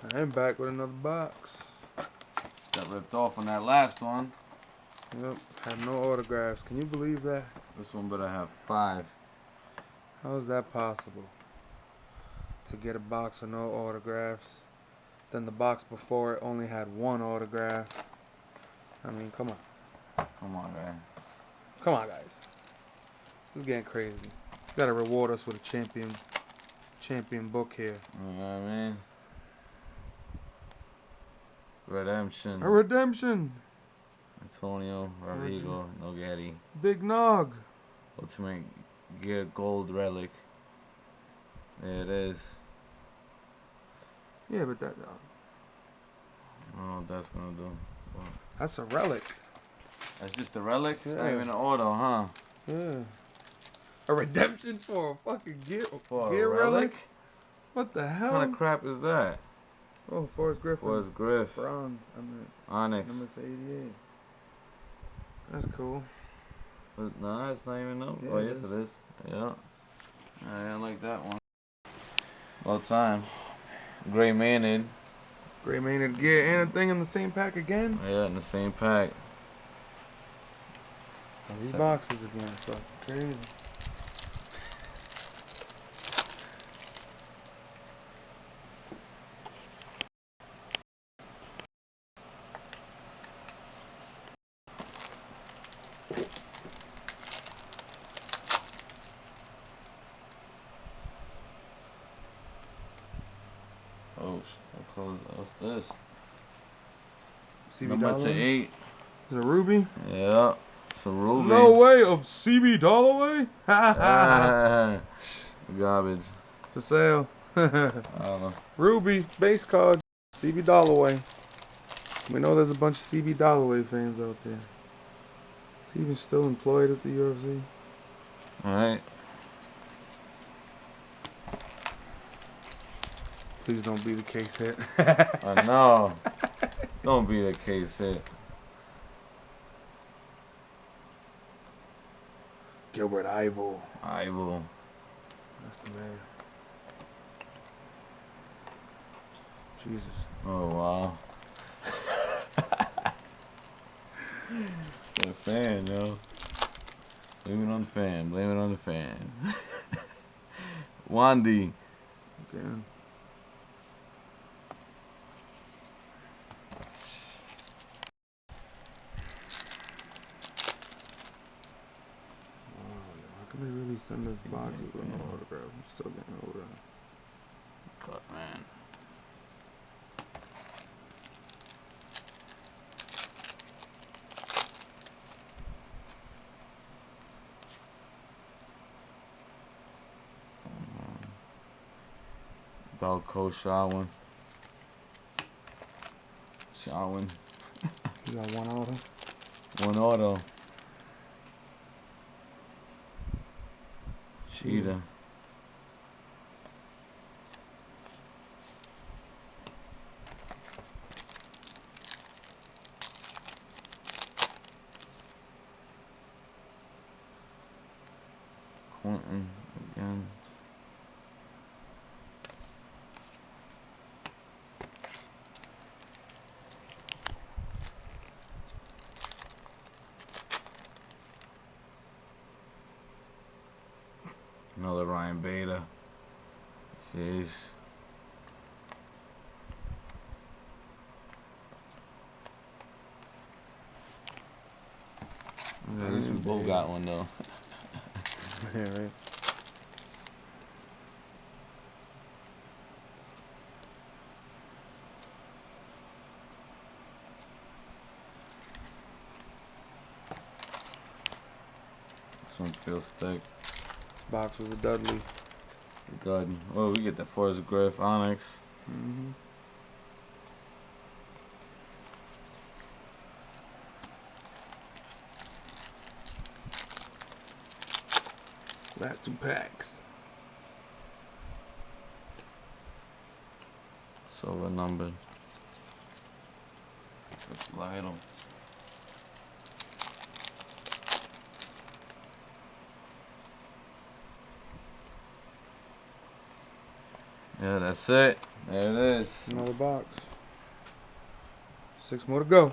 I am back with another box. Got ripped off on that last one. Yep, had no autographs. Can you believe that? This one better have 5. How is that possible? To get a box with no autographs. Then the box before it only had 1 autograph. I mean, come on. Come on, man. Come on, guys. This is getting crazy. You gotta reward us with a champion book here. You know what I mean? Redemption. A redemption. Antonio Rodrigo Noghetti. Big Nog. Ultimate Gear Gold Relic. There it is. Yeah, but that. I don't know what that's gonna do. Well, That's a relic. that's just a relic? It's not Yeah. even an auto, huh? Yeah. A redemption for a fucking gear For gear a relic? What the What hell? kind of crap is that? Oh, Forrest Griffin. Forrest Griff. Bronze. I mean, Onyx. number 88. That's cool. No, it's not even no. Yeah, Oh, it yes, is. it is. Yeah. I like that one. About time. Gray Maynard. Gray Maynard gear and a thing in the same pack again? Yeah, in the same pack. Oh, these boxes again. Fucking crazy. Oh, what's this? CB Number Dalloway? 8. Is it a Ruby? Yeah. It's a Ruby. No way of CB Dalloway? Garbage. For sale. I don't know. Ruby, base card, CB Dalloway. We know there's a bunch of CB Dalloway fans out there. Is he even still employed at the UFC? Alright. Please don't be the case hit. I know. Don't be the case hit. Gilbert Ivo. Ivo. That's the man. Jesus. Oh, wow. It's a fan, yo. Blame it on the fan. Blame it on the fan. Wandy. Again. How can they really send us boxes with no autograph? I'm still getting older. Cut, man. Balco Shawin. Shawin. You got 1 auto? 1 auto. Cheetah. Quentin again. Another Ryan Beta. Jeez. At least we both got one though. Yeah, right. This one feels thick. Box was a Dudley. Good. Well, we get the Forrest Griff Onyx. Mm-hmm. Last 2 packs. Silver numbered. Let's light 'em. Yeah, that's it. There it is. Another box. 6 more to go.